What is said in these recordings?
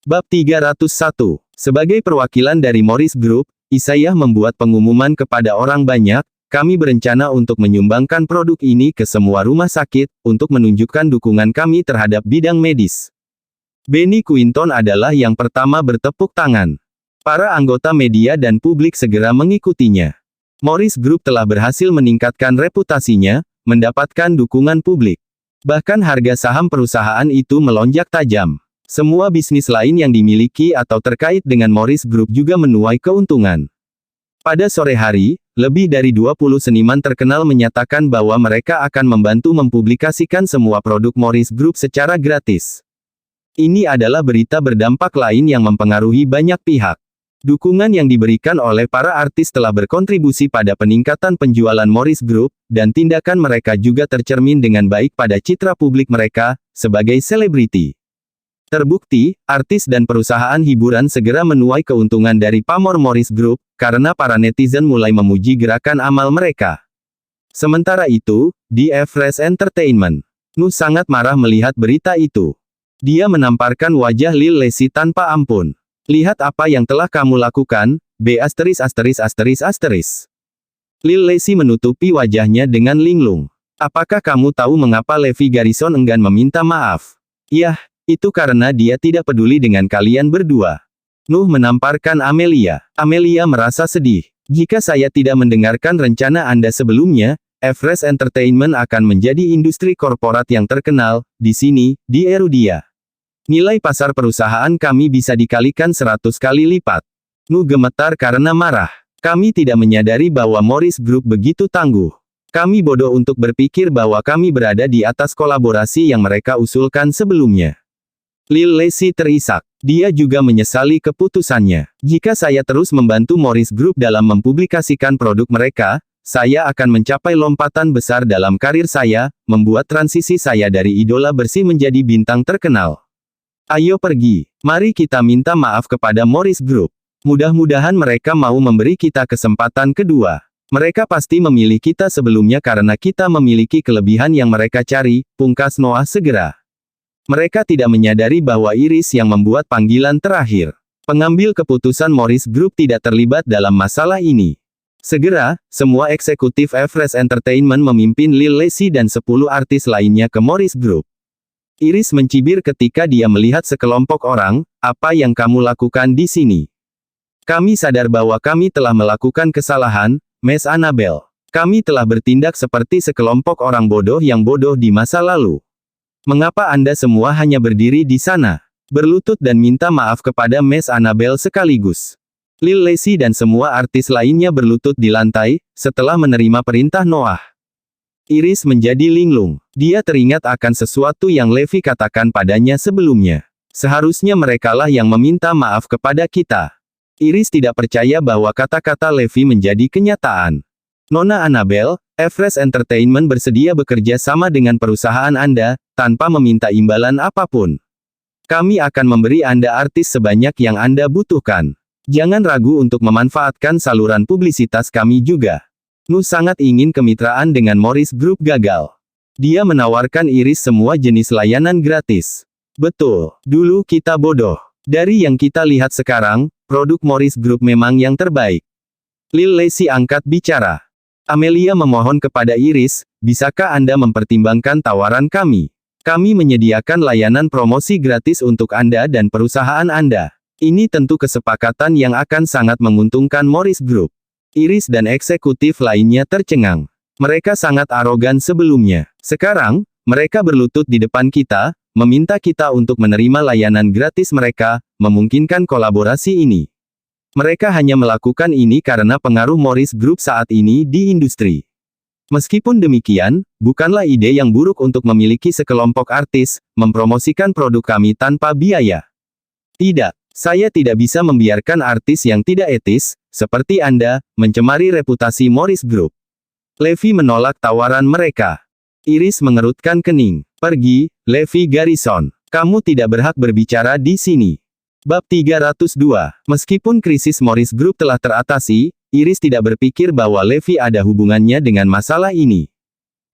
Bab 301. Sebagai perwakilan dari Morris Group, Isaiah membuat pengumuman kepada orang banyak, kami berencana untuk menyumbangkan produk ini ke semua rumah sakit, untuk menunjukkan dukungan kami terhadap bidang medis. Benny Quinton adalah yang pertama bertepuk tangan. Para anggota media dan publik segera mengikutinya. Morris Group telah berhasil meningkatkan reputasinya, mendapatkan dukungan publik. Bahkan harga saham perusahaan itu melonjak tajam. Semua bisnis lain yang dimiliki atau terkait dengan Morris Group juga menuai keuntungan. Pada sore hari, lebih dari 20 seniman terkenal menyatakan bahwa mereka akan membantu mempublikasikan semua produk Morris Group secara gratis. Ini adalah berita berdampak lain yang mempengaruhi banyak pihak. Dukungan yang diberikan oleh para artis telah berkontribusi pada peningkatan penjualan Morris Group, dan tindakan mereka juga tercermin dengan baik pada citra publik mereka, sebagai selebriti. Terbukti, artis dan perusahaan hiburan segera menuai keuntungan dari pamor Morris Group, karena para netizen mulai memuji gerakan amal mereka. Sementara itu, di Everest Entertainment, Nu sangat marah melihat berita itu. Dia menamparkan wajah Lil Lacey tanpa ampun. Lihat apa yang telah kamu lakukan, B******. Lil Lacey menutupi wajahnya dengan linglung. Apakah kamu tahu mengapa Levi Garrison enggan meminta maaf? Yah, itu karena dia tidak peduli dengan kalian berdua. Nuh menamparkan Amelia. Amelia merasa sedih. Jika saya tidak mendengarkan rencana Anda sebelumnya, Everest Entertainment akan menjadi industri korporat yang terkenal, di sini, di Erudia. Nilai pasar perusahaan kami bisa dikalikan 100 kali lipat. Nu gemetar karena marah. Kami tidak menyadari bahwa Morris Group begitu tangguh. Kami bodoh untuk berpikir bahwa kami berada di atas kolaborasi yang mereka usulkan sebelumnya. Lil Lacey terisak. Dia juga menyesali keputusannya. Jika saya terus membantu Morris Group dalam mempublikasikan produk mereka, saya akan mencapai lompatan besar dalam karir saya, membuat transisi saya dari idola bersih menjadi bintang terkenal. Ayo pergi. Mari kita minta maaf kepada Morris Group. Mudah-mudahan mereka mau memberi kita kesempatan kedua. Mereka pasti memilih kita sebelumnya karena kita memiliki kelebihan yang mereka cari, pungkas Noah segera. Mereka tidak menyadari bahwa Iris yang membuat panggilan terakhir. Pengambil keputusan Morris Group tidak terlibat dalam masalah ini. Segera, semua eksekutif Everest Entertainment memimpin Lil Lacey dan 10 artis lainnya ke Morris Group. Iris mencibir ketika dia melihat sekelompok orang, apa yang kamu lakukan di sini? Kami sadar bahwa kami telah melakukan kesalahan, Miss Annabelle. Kami telah bertindak seperti sekelompok orang bodoh yang bodoh di masa lalu. Mengapa Anda semua hanya berdiri di sana, berlutut dan minta maaf kepada Miss Annabelle sekaligus? Lil Lacey dan semua artis lainnya berlutut di lantai, setelah menerima perintah Noah. Iris menjadi linglung. Dia teringat akan sesuatu yang Levi katakan padanya sebelumnya. Seharusnya merekalah yang meminta maaf kepada kita. Iris tidak percaya bahwa kata-kata Levi menjadi kenyataan. Nona Annabelle, Everest Entertainment bersedia bekerja sama dengan perusahaan Anda, tanpa meminta imbalan apapun. Kami akan memberi Anda artis sebanyak yang Anda butuhkan. Jangan ragu untuk memanfaatkan saluran publisitas kami juga. Nu sangat ingin kemitraan dengan Morris Group gagal. Dia menawarkan Iris semua jenis layanan gratis. Betul, dulu kita bodoh. Dari yang kita lihat sekarang, produk Morris Group memang yang terbaik. Lil Lacey angkat bicara. Amelia memohon kepada Iris, bisakah Anda mempertimbangkan tawaran kami? Kami menyediakan layanan promosi gratis untuk Anda dan perusahaan Anda. Ini tentu kesepakatan yang akan sangat menguntungkan Morris Group. Iris dan eksekutif lainnya tercengang. Mereka sangat arogan sebelumnya. Sekarang, mereka berlutut di depan kita, meminta kita untuk menerima layanan gratis mereka, memungkinkan kolaborasi ini. Mereka hanya melakukan ini karena pengaruh Morris Group saat ini di industri. Meskipun demikian, bukanlah ide yang buruk untuk memiliki sekelompok artis, mempromosikan produk kami tanpa biaya. Tidak. Saya tidak bisa membiarkan artis yang tidak etis, seperti Anda, mencemari reputasi Morris Group. Levi menolak tawaran mereka. Iris mengerutkan kening. Pergi, Levi Garrison. Kamu tidak berhak berbicara di sini. Bab 302. Meskipun krisis Morris Group telah teratasi, Iris tidak berpikir bahwa Levi ada hubungannya dengan masalah ini.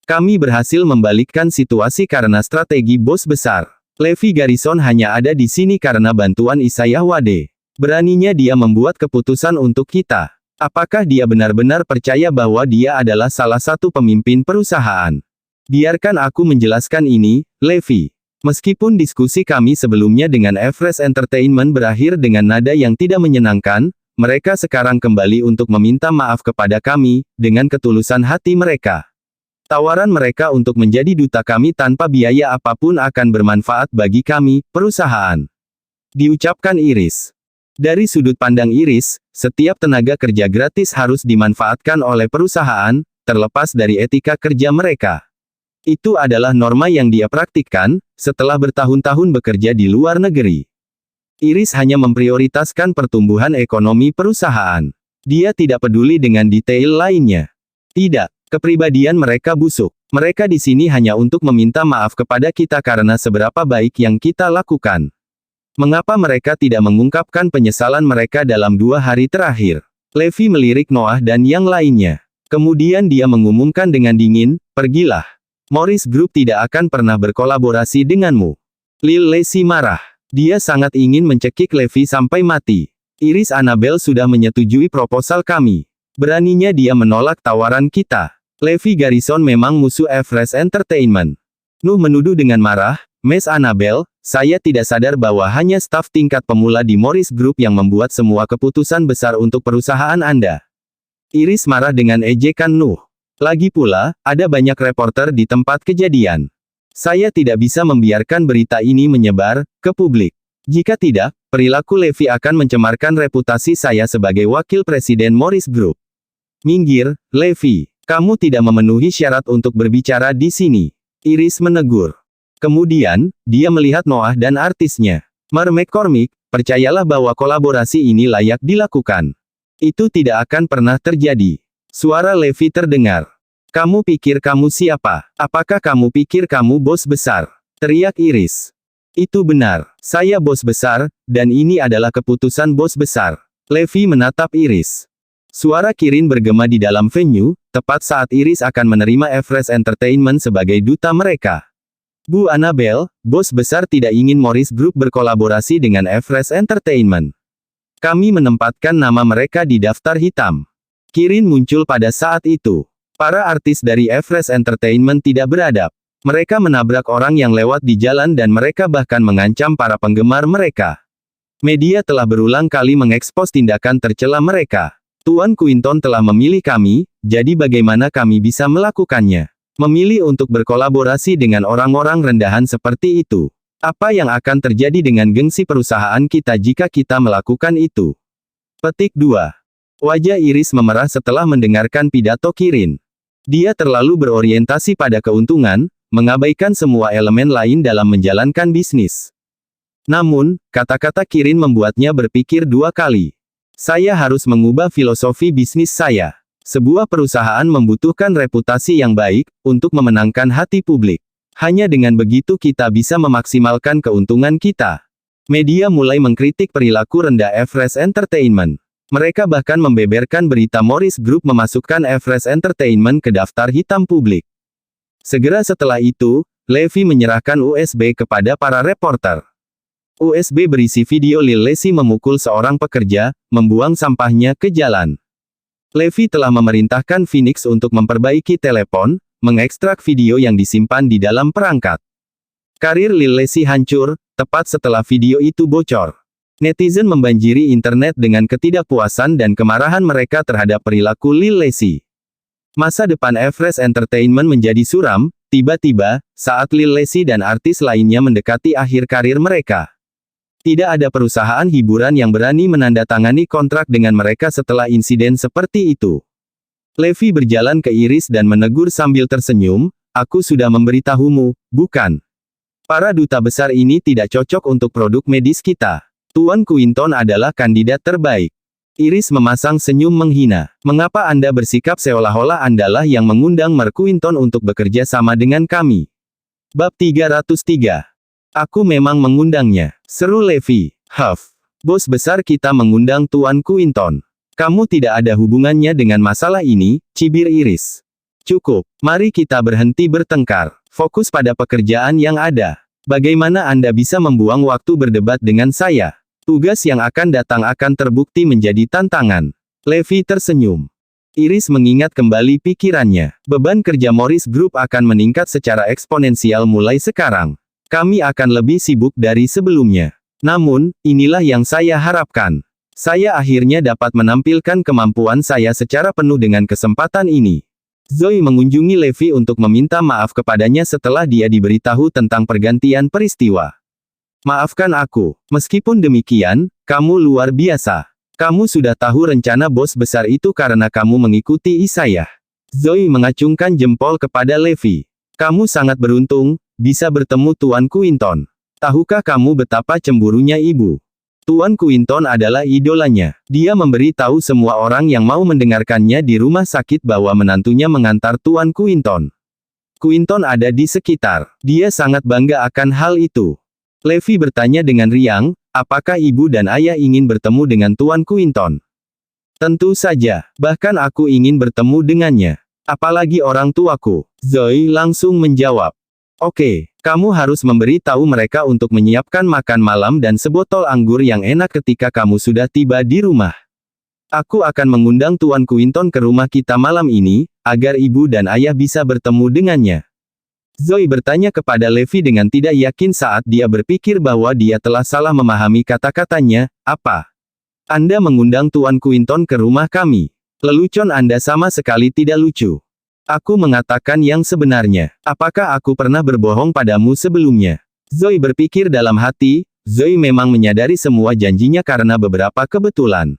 Kami berhasil membalikkan situasi karena strategi bos besar. Levi Garrison hanya ada di sini karena bantuan Isaiah Wade. Beraninya dia membuat keputusan untuk kita. Apakah dia benar-benar percaya bahwa dia adalah salah satu pemimpin perusahaan? Biarkan aku menjelaskan ini, Levi. Meskipun diskusi kami sebelumnya dengan Everest Entertainment berakhir dengan nada yang tidak menyenangkan, mereka sekarang kembali untuk meminta maaf kepada kami, dengan ketulusan hati mereka. Tawaran mereka untuk menjadi duta kami tanpa biaya apapun akan bermanfaat bagi kami, perusahaan. Diucapkan Iris. Dari sudut pandang Iris, setiap tenaga kerja gratis harus dimanfaatkan oleh perusahaan, terlepas dari etika kerja mereka. Itu adalah norma yang dia praktikkan, setelah bertahun-tahun bekerja di luar negeri. Iris hanya memprioritaskan pertumbuhan ekonomi perusahaan. Dia tidak peduli dengan detail lainnya. Tidak. Kepribadian mereka busuk. Mereka di sini hanya untuk meminta maaf kepada kita karena seberapa baik yang kita lakukan. Mengapa mereka tidak mengungkapkan penyesalan mereka dalam 2 hari terakhir? Levi melirik Noah dan yang lainnya. Kemudian dia mengumumkan dengan dingin, pergilah. Morris Group tidak akan pernah berkolaborasi denganmu. Lil Lacey marah. Dia sangat ingin mencekik Levi sampai mati. Iris Annabel sudah menyetujui proposal kami. Beraninya dia menolak tawaran kita. Levi Garrison memang musuh Everest Entertainment. Nuh menuduh dengan marah, Miss Annabel, saya tidak sadar bahwa hanya staf tingkat pemula di Morris Group yang membuat semua keputusan besar untuk perusahaan Anda. Iris marah dengan ejekan Nuh. Lagi pula, ada banyak reporter di tempat kejadian. Saya tidak bisa membiarkan berita ini menyebar ke publik. Jika tidak, perilaku Levi akan mencemarkan reputasi saya sebagai wakil presiden Morris Group. Minggir, Levi. Kamu tidak memenuhi syarat untuk berbicara di sini. Iris menegur. Kemudian, dia melihat Noah dan artisnya. Mar McCormick, percayalah bahwa kolaborasi ini layak dilakukan. Itu tidak akan pernah terjadi. Suara Levi terdengar. Kamu pikir kamu siapa? Apakah kamu pikir kamu bos besar? Teriak Iris. Itu benar. Saya bos besar, dan ini adalah keputusan bos besar. Levi menatap Iris. Suara Kirin bergema di dalam venue, tepat saat Iris akan menerima Everest Entertainment sebagai duta mereka. Bu Annabel, bos besar tidak ingin Morris Group berkolaborasi dengan Everest Entertainment. Kami menempatkan nama mereka di daftar hitam. Kirin muncul pada saat itu. Para artis dari Everest Entertainment tidak beradab. Mereka menabrak orang yang lewat di jalan dan mereka bahkan mengancam para penggemar mereka. Media telah berulang kali mengekspos tindakan tercela mereka. Tuan Quinton telah memilih kami, jadi bagaimana kami bisa melakukannya? Memilih untuk berkolaborasi dengan orang-orang rendahan seperti itu. Apa yang akan terjadi dengan gengsi perusahaan kita jika kita melakukan itu? Petik 2. Wajah Iris memerah setelah mendengarkan pidato Kirin. Dia terlalu berorientasi pada keuntungan, mengabaikan semua elemen lain dalam menjalankan bisnis. Namun, kata-kata Kirin membuatnya berpikir 2 kali. Saya harus mengubah filosofi bisnis saya. Sebuah perusahaan membutuhkan reputasi yang baik, untuk memenangkan hati publik. Hanya dengan begitu kita bisa memaksimalkan keuntungan kita. Media mulai mengkritik perilaku rendah Everest Entertainment. Mereka bahkan membeberkan berita Morris Group memasukkan Everest Entertainment ke daftar hitam publik. Segera setelah itu, Levi menyerahkan USB kepada para reporter. USB berisi video Lil Lacey memukul seorang pekerja, membuang sampahnya ke jalan. Levi telah memerintahkan Phoenix untuk memperbaiki telepon, mengekstrak video yang disimpan di dalam perangkat. Karir Lil Lacey hancur, tepat setelah video itu bocor. Netizen membanjiri internet dengan ketidakpuasan dan kemarahan mereka terhadap perilaku Lil Lacey. Masa depan Everest Entertainment menjadi suram, tiba-tiba, saat Lil Lacey dan artis lainnya mendekati akhir karir mereka. Tidak ada perusahaan hiburan yang berani menandatangani kontrak dengan mereka setelah insiden seperti itu. Levi berjalan ke Iris dan menegur sambil tersenyum, aku sudah memberitahumu, bukan? Para duta besar ini tidak cocok untuk produk medis kita. Tuan Quinton adalah kandidat terbaik. Iris memasang senyum menghina. Mengapa Anda bersikap seolah-olah Andalah yang mengundang Mer Quinton untuk bekerja sama dengan kami? Bab 303. Aku memang mengundangnya, seru Levi. Huff. Bos besar kita mengundang Tuan Quinton. Kamu tidak ada hubungannya dengan masalah ini, cibir Iris. Cukup, mari kita berhenti bertengkar. Fokus pada pekerjaan yang ada. Bagaimana Anda bisa membuang waktu berdebat dengan saya? Tugas yang akan datang akan terbukti menjadi tantangan. Levi tersenyum. Iris mengingat kembali pikirannya. Beban kerja Morris Group akan meningkat secara eksponensial mulai sekarang. Kami akan lebih sibuk dari sebelumnya. Namun, inilah yang saya harapkan. Saya akhirnya dapat menampilkan kemampuan saya secara penuh dengan kesempatan ini. Zoe mengunjungi Levi untuk meminta maaf kepadanya setelah dia diberitahu tentang pergantian peristiwa. Maafkan aku. Meskipun demikian, kamu luar biasa. Kamu sudah tahu rencana bos besar itu karena kamu mengikuti Isaiah. Zoe mengacungkan jempol kepada Levi. Kamu sangat beruntung, bisa bertemu Tuan Quinton. Tahukah kamu betapa cemburunya ibu? Tuan Quinton adalah idolanya. Dia memberi tahu semua orang yang mau mendengarkannya di rumah sakit bahwa menantunya mengantar Tuan Quinton. Quinton ada di sekitar. Dia sangat bangga akan hal itu. Levi bertanya dengan riang, apakah ibu dan ayah ingin bertemu dengan Tuan Quinton? Tentu saja, bahkan aku ingin bertemu dengannya. Apalagi orang tuaku. Zoe langsung menjawab. Oke, kamu harus memberi tahu mereka untuk menyiapkan makan malam dan sebotol anggur yang enak ketika kamu sudah tiba di rumah. Aku akan mengundang Tuan Quinton ke rumah kita malam ini, agar ibu dan ayah bisa bertemu dengannya. Zoe bertanya kepada Levi dengan tidak yakin saat dia berpikir bahwa dia telah salah memahami kata-katanya. Apa? Anda mengundang Tuan Quinton ke rumah kami? Lelucon Anda sama sekali tidak lucu. Aku mengatakan yang sebenarnya. Apakah aku pernah berbohong padamu sebelumnya? Zoe berpikir dalam hati. Zoe memang menyadari semua janjinya karena beberapa kebetulan.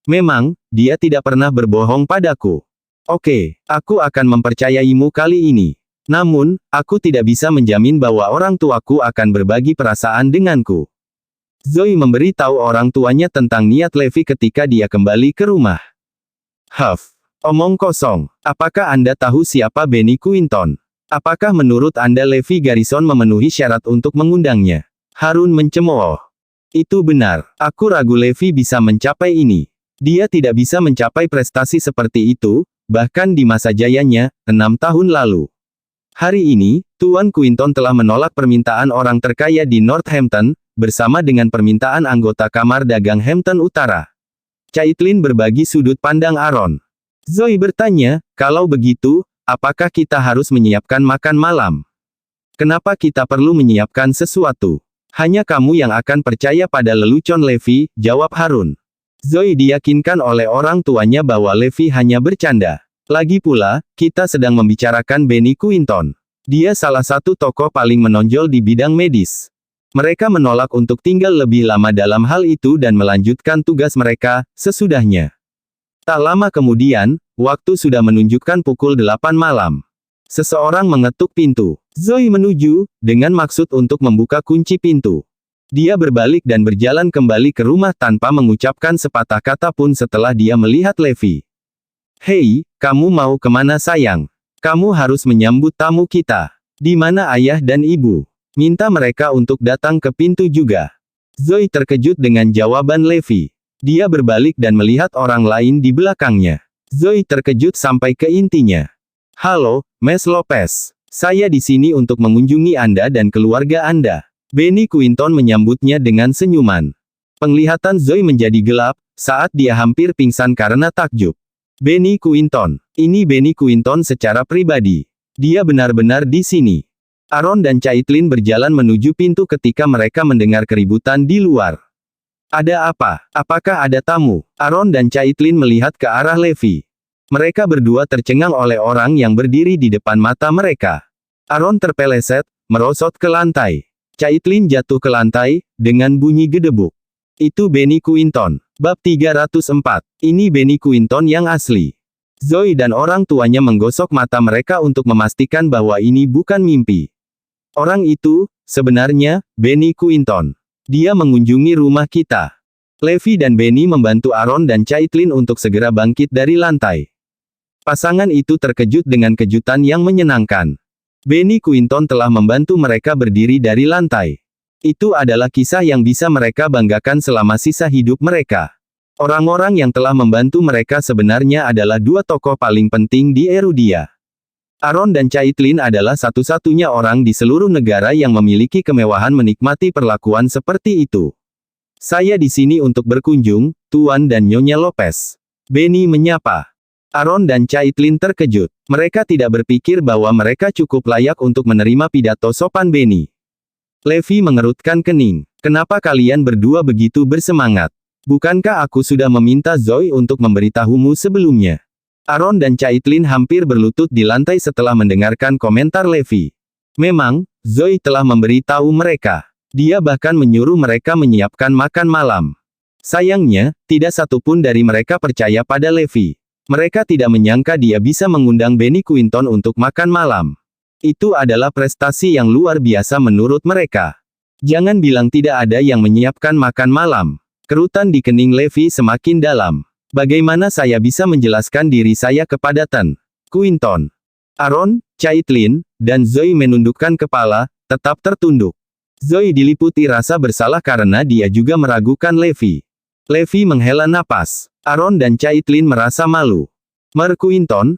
Memang, dia tidak pernah berbohong padaku. Oke, aku akan mempercayaimu kali ini. Namun, aku tidak bisa menjamin bahwa orang tuaku akan berbagi perasaan denganku. Zoe memberi tahu orang tuanya tentang niat Levi ketika dia kembali ke rumah. Huff. Omong kosong. Apakah Anda tahu siapa Benny Quinton? Apakah menurut Anda Levi Garrison memenuhi syarat untuk mengundangnya? Harun mencemooh. Itu benar. Aku ragu Levi bisa mencapai ini. Dia tidak bisa mencapai prestasi seperti itu, bahkan di masa jayanya, 6 tahun lalu. Hari ini, Tuan Quinton telah menolak permintaan orang terkaya di Northampton, bersama dengan permintaan anggota Kamar Dagang Hampton Utara. Caitlin berbagi sudut pandang Aaron. Zoe bertanya, kalau begitu, apakah kita harus menyiapkan makan malam? Kenapa kita perlu menyiapkan sesuatu? Hanya kamu yang akan percaya pada lelucon Levi, jawab Harun. Zoe diyakinkan oleh orang tuanya bahwa Levi hanya bercanda. Lagi pula, kita sedang membicarakan Benny Quinton. Dia salah satu tokoh paling menonjol di bidang medis. Mereka menolak untuk tinggal lebih lama dalam hal itu dan melanjutkan tugas mereka, sesudahnya. Tak lama kemudian, waktu sudah menunjukkan pukul 8 malam. Seseorang mengetuk pintu. Zoe menuju, dengan maksud untuk membuka kunci pintu. Dia berbalik dan berjalan kembali ke rumah tanpa mengucapkan sepatah kata pun setelah dia melihat Levi. Hei, kamu mau kemana sayang? Kamu harus menyambut tamu kita. Di mana ayah dan ibu? Minta mereka untuk datang ke pintu juga. Zoe terkejut dengan jawaban Levi. Dia berbalik dan melihat orang lain di belakangnya. Zoe terkejut sampai ke intinya. Halo, Miss Lopez. Saya di sini untuk mengunjungi Anda dan keluarga Anda. Benny Quinton menyambutnya dengan senyuman. Penglihatan Zoe menjadi gelap, saat dia hampir pingsan karena takjub. Benny Quinton. Ini Benny Quinton secara pribadi. Dia benar-benar di sini. Aaron dan Caitlin berjalan menuju pintu ketika mereka mendengar keributan di luar. Ada apa? Apakah ada tamu? Aaron dan Caitlin melihat ke arah Levi. Mereka berdua tercengang oleh orang yang berdiri di depan mata mereka. Aaron terpeleset, merosot ke lantai. Caitlin jatuh ke lantai, dengan bunyi gedebuk. Itu Benny Quinton. Bab 304. Ini Benny Quinton yang asli. Zoe dan orang tuanya menggosok mata mereka untuk memastikan bahwa ini bukan mimpi. Orang itu, sebenarnya, Benny Quinton. Dia mengunjungi rumah kita. Levi dan Benny membantu Aaron dan Caitlin untuk segera bangkit dari lantai. Pasangan itu terkejut dengan kejutan yang menyenangkan. Benny Quinton telah membantu mereka berdiri dari lantai. Itu adalah kisah yang bisa mereka banggakan selama sisa hidup mereka. Orang-orang yang telah membantu mereka sebenarnya adalah dua tokoh paling penting di Erudia. Aaron dan Caitlin adalah satu-satunya orang di seluruh negara yang memiliki kemewahan menikmati perlakuan seperti itu. Saya di sini untuk berkunjung, Tuan dan Nyonya Lopez. Benny menyapa. Aaron dan Caitlin terkejut. Mereka tidak berpikir bahwa mereka cukup layak untuk menerima pidato sopan Benny. Levi mengerutkan kening. Kenapa kalian berdua begitu bersemangat? Bukankah aku sudah meminta Zoe untuk memberitahumu sebelumnya? Aaron dan Caitlin hampir berlutut di lantai setelah mendengarkan komentar Levi. Memang, Zoe telah memberitahu mereka. Dia bahkan menyuruh mereka menyiapkan makan malam. Sayangnya, tidak satupun dari mereka percaya pada Levi. Mereka tidak menyangka dia bisa mengundang Benny Quinton untuk makan malam. Itu adalah prestasi yang luar biasa menurut mereka. Jangan bilang tidak ada yang menyiapkan makan malam. Kerutan di kening Levi semakin dalam. Bagaimana saya bisa menjelaskan diri saya kepada Tan Quinton? Aaron, Caitlin, dan Zoe menundukkan kepala, tetap tertunduk. Zoe diliputi rasa bersalah karena dia juga meragukan Levi. Levi menghela napas. Aaron dan Caitlin merasa malu. Mer Quinton,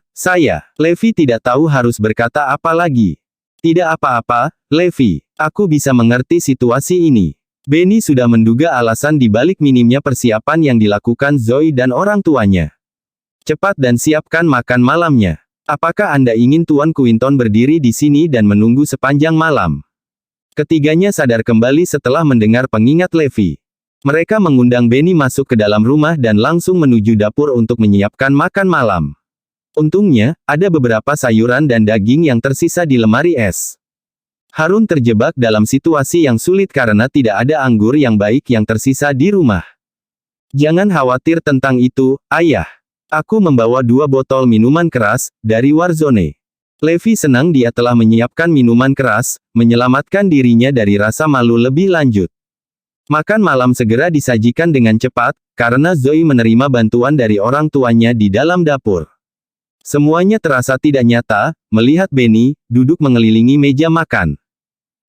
Levi tidak tahu harus berkata apa lagi. Tidak apa-apa, Levi. Aku bisa mengerti situasi ini. Benny sudah menduga alasan di balik minimnya persiapan yang dilakukan Zoe dan orang tuanya. Cepat dan siapkan makan malamnya. Apakah Anda ingin Tuan Quinton berdiri di sini dan menunggu sepanjang malam? Ketiganya sadar kembali setelah mendengar pengingat Levi. Mereka mengundang Benny masuk ke dalam rumah dan langsung menuju dapur untuk menyiapkan makan malam. Untungnya, ada beberapa sayuran dan daging yang tersisa di lemari es. Harun terjebak dalam situasi yang sulit karena tidak ada anggur yang baik yang tersisa di rumah. Jangan khawatir tentang itu, Ayah. Aku membawa 2 botol minuman keras, dari Warzone. Levi senang dia telah menyiapkan minuman keras, menyelamatkan dirinya dari rasa malu lebih lanjut. Makan malam segera disajikan dengan cepat, karena Zoe menerima bantuan dari orang tuanya di dalam dapur. Semuanya terasa tidak nyata, melihat Benny, duduk mengelilingi meja makan.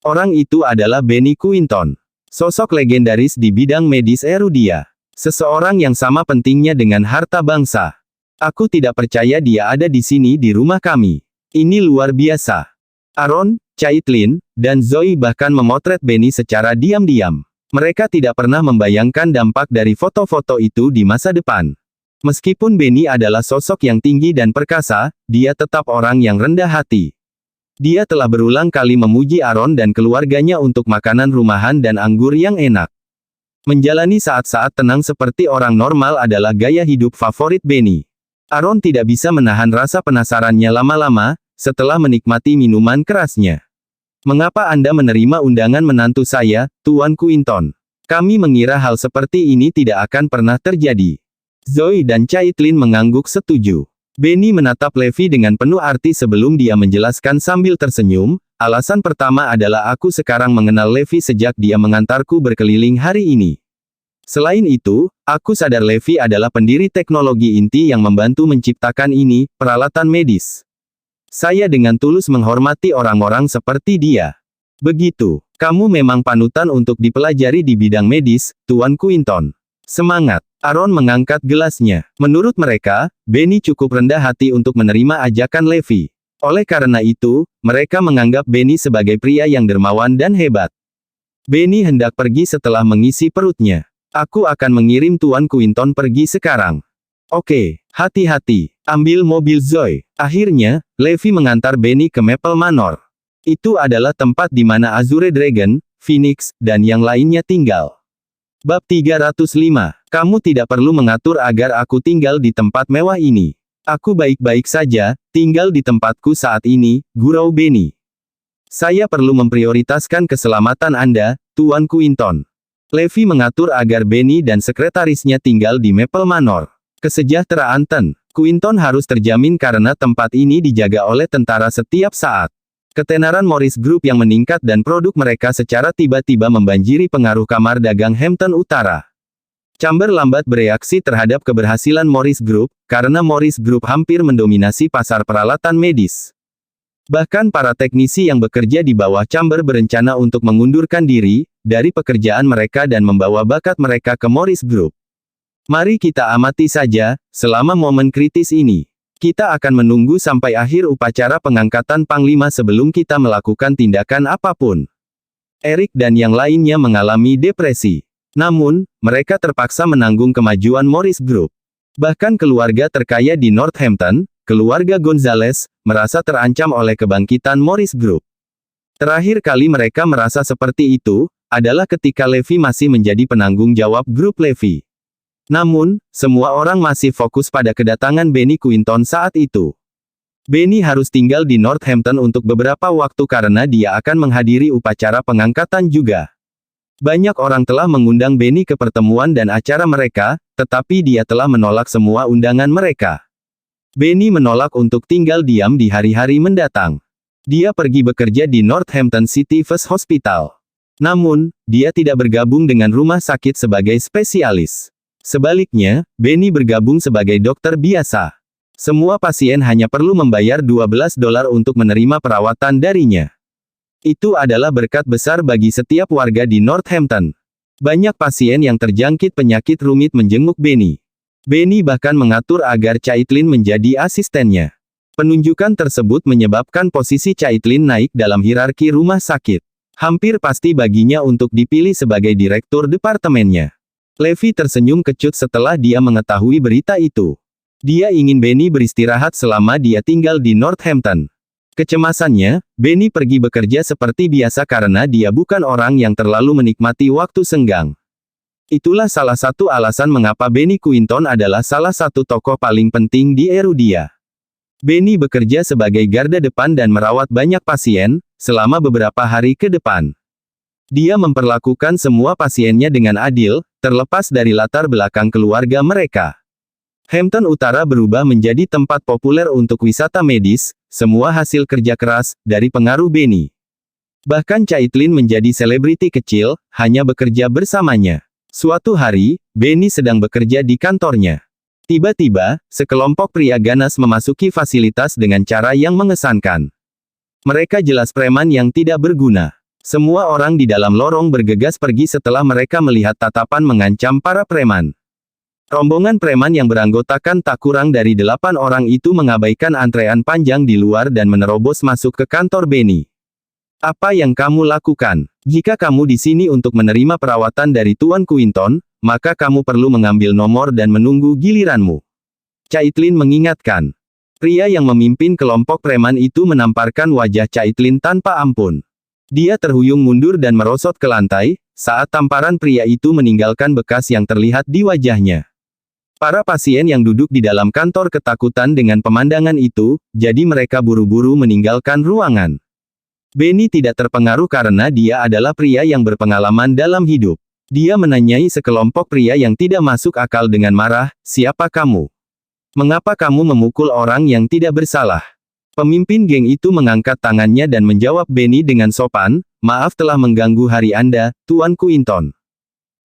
Orang itu adalah Benny Quinton. Sosok legendaris di bidang medis Erudia. Seseorang yang sama pentingnya dengan harta bangsa. Aku tidak percaya dia ada di sini di rumah kami. Ini luar biasa. Aaron, Caitlin, dan Zoe bahkan memotret Benny secara diam-diam. Mereka tidak pernah membayangkan dampak dari foto-foto itu di masa depan. Meskipun Benny adalah sosok yang tinggi dan perkasa, dia tetap orang yang rendah hati. Dia telah berulang kali memuji Aaron dan keluarganya untuk makanan rumahan dan anggur yang enak. Menjalani saat-saat tenang seperti orang normal adalah gaya hidup favorit Benny. Aaron tidak bisa menahan rasa penasarannya lama-lama, setelah menikmati minuman kerasnya. Mengapa Anda menerima undangan menantu saya, Tuan Quinton? Kami mengira hal seperti ini tidak akan pernah terjadi. Zoe dan Caitlin mengangguk setuju. Benny menatap Levi dengan penuh arti sebelum dia menjelaskan sambil tersenyum, alasan pertama adalah aku sekarang mengenal Levi sejak dia mengantarku berkeliling hari ini. Selain itu, aku sadar Levi adalah pendiri teknologi inti yang membantu menciptakan ini, peralatan medis. Saya dengan tulus menghormati orang-orang seperti dia. Begitu, kamu memang panutan untuk dipelajari di bidang medis, Tuan Quinton. Semangat! Aaron mengangkat gelasnya. Menurut mereka, Benny cukup rendah hati untuk menerima ajakan Levi. Oleh karena itu, mereka menganggap Benny sebagai pria yang dermawan dan hebat. Benny hendak pergi setelah mengisi perutnya. Aku akan mengirim Tuan Quinton pergi sekarang. Oke, hati-hati. Ambil mobil Zoe. Akhirnya, Levi mengantar Benny ke Maple Manor. Itu adalah tempat di mana Azure Dragon, Phoenix, dan yang lainnya tinggal. Bab 305. Kamu tidak perlu mengatur agar aku tinggal di tempat mewah ini. Aku baik-baik saja, tinggal di tempatku saat ini, gurau Benny. Saya perlu memprioritaskan keselamatan Anda, Tuan Quinton. Levi mengatur agar Benny dan sekretarisnya tinggal di Maple Manor. Kesejahteraan Tan Quinton harus terjamin karena tempat ini dijaga oleh tentara setiap saat. Ketenaran Morris Group yang meningkat dan produk mereka secara tiba-tiba membanjiri pengaruh kamar dagang Hampton Utara. Chamber lambat bereaksi terhadap keberhasilan Morris Group, karena Morris Group hampir mendominasi pasar peralatan medis. Bahkan para teknisi yang bekerja di bawah Chamber berencana untuk mengundurkan diri dari pekerjaan mereka dan membawa bakat mereka ke Morris Group. Mari kita amati saja, selama momen kritis ini. Kita akan menunggu sampai akhir upacara pengangkatan Panglima sebelum kita melakukan tindakan apapun. Eric dan yang lainnya mengalami depresi. Namun, mereka terpaksa menanggung kemajuan Morris Group. Bahkan keluarga terkaya di Northampton, keluarga Gonzales, merasa terancam oleh kebangkitan Morris Group. Terakhir kali mereka merasa seperti itu, adalah ketika Levy masih menjadi penanggung jawab grup Levy. Namun, semua orang masih fokus pada kedatangan Benny Quinton saat itu. Benny harus tinggal di Northampton untuk beberapa waktu karena dia akan menghadiri upacara pengangkatan juga. Banyak orang telah mengundang Benny ke pertemuan dan acara mereka, tetapi dia telah menolak semua undangan mereka. Benny menolak untuk tinggal diam di hari-hari mendatang. Dia pergi bekerja di Northampton City First Hospital. Namun, dia tidak bergabung dengan rumah sakit sebagai spesialis. Sebaliknya, Benny bergabung sebagai dokter biasa. Semua pasien hanya perlu membayar $12 untuk menerima perawatan darinya. Itu adalah berkat besar bagi setiap warga di Northampton. Banyak pasien yang terjangkit penyakit rumit menjenguk Benny. Benny bahkan mengatur agar Caitlin menjadi asistennya. Penunjukan tersebut menyebabkan posisi Caitlin naik dalam hierarki rumah sakit. Hampir pasti baginya untuk dipilih sebagai direktur departemennya. Levy tersenyum kecut setelah dia mengetahui berita itu. Dia ingin Benny beristirahat selama dia tinggal di Northampton. Kecemasannya, Benny pergi bekerja seperti biasa karena dia bukan orang yang terlalu menikmati waktu senggang. Itulah salah satu alasan mengapa Benny Quinton adalah salah satu tokoh paling penting di Erudia. Benny bekerja sebagai garda depan dan merawat banyak pasien, selama beberapa hari ke depan. Dia memperlakukan semua pasiennya dengan adil, terlepas dari latar belakang keluarga mereka. Hampton Utara berubah menjadi tempat populer untuk wisata medis, semua hasil kerja keras, dari pengaruh Benny. Bahkan Caitlin menjadi selebriti kecil, hanya bekerja bersamanya. Suatu hari, Benny sedang bekerja di kantornya. Tiba-tiba, sekelompok pria ganas memasuki fasilitas dengan cara yang mengesankan. Mereka jelas preman yang tidak berguna. Semua orang di dalam lorong bergegas pergi setelah mereka melihat tatapan mengancam para preman. Rombongan preman yang beranggotakan tak kurang dari 8 orang itu mengabaikan antrean panjang di luar dan menerobos masuk ke kantor Benny. Apa yang kamu lakukan? Jika kamu di sini untuk menerima perawatan dari Tuan Quinton, maka kamu perlu mengambil nomor dan menunggu giliranmu. Caitlin mengingatkan. Pria yang memimpin kelompok preman itu menamparkan wajah Caitlin tanpa ampun. Dia terhuyung mundur dan merosot ke lantai, saat tamparan pria itu meninggalkan bekas yang terlihat di wajahnya. Para pasien yang duduk di dalam kantor ketakutan dengan pemandangan itu, jadi mereka buru-buru meninggalkan ruangan. Benny tidak terpengaruh karena dia adalah pria yang berpengalaman dalam hidup. Dia menanyai sekelompok pria yang tidak masuk akal dengan marah, "Siapa kamu? Mengapa kamu memukul orang yang tidak bersalah?" Pemimpin geng itu mengangkat tangannya dan menjawab Benny dengan sopan, "Maaf telah mengganggu hari Anda, Tuan Quinton."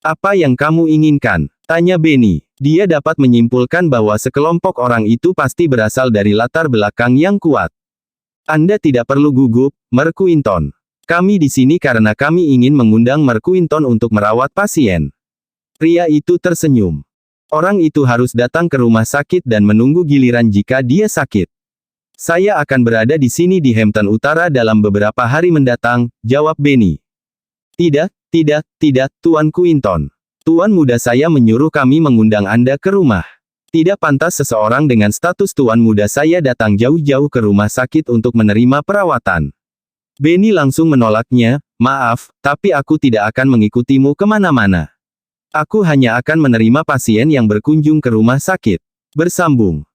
"Apa yang kamu inginkan?" tanya Benny. Dia dapat menyimpulkan bahwa sekelompok orang itu pasti berasal dari latar belakang yang kuat. "Anda tidak perlu gugup, Mer Quinton. Kami di sini karena kami ingin mengundang Mer Quinton untuk merawat pasien." Pria itu tersenyum. "Orang itu harus datang ke rumah sakit dan menunggu giliran jika dia sakit. Saya akan berada di sini di Hampton Utara dalam beberapa hari mendatang," jawab Benny. "Tidak, Tuan Quinton. Tuan muda saya menyuruh kami mengundang Anda ke rumah. Tidak pantas seseorang dengan status tuan muda saya datang jauh-jauh ke rumah sakit untuk menerima perawatan." Benny langsung menolaknya, "Maaf, tapi aku tidak akan mengikutimu kemana-mana. Aku hanya akan menerima pasien yang berkunjung ke rumah sakit." Bersambung.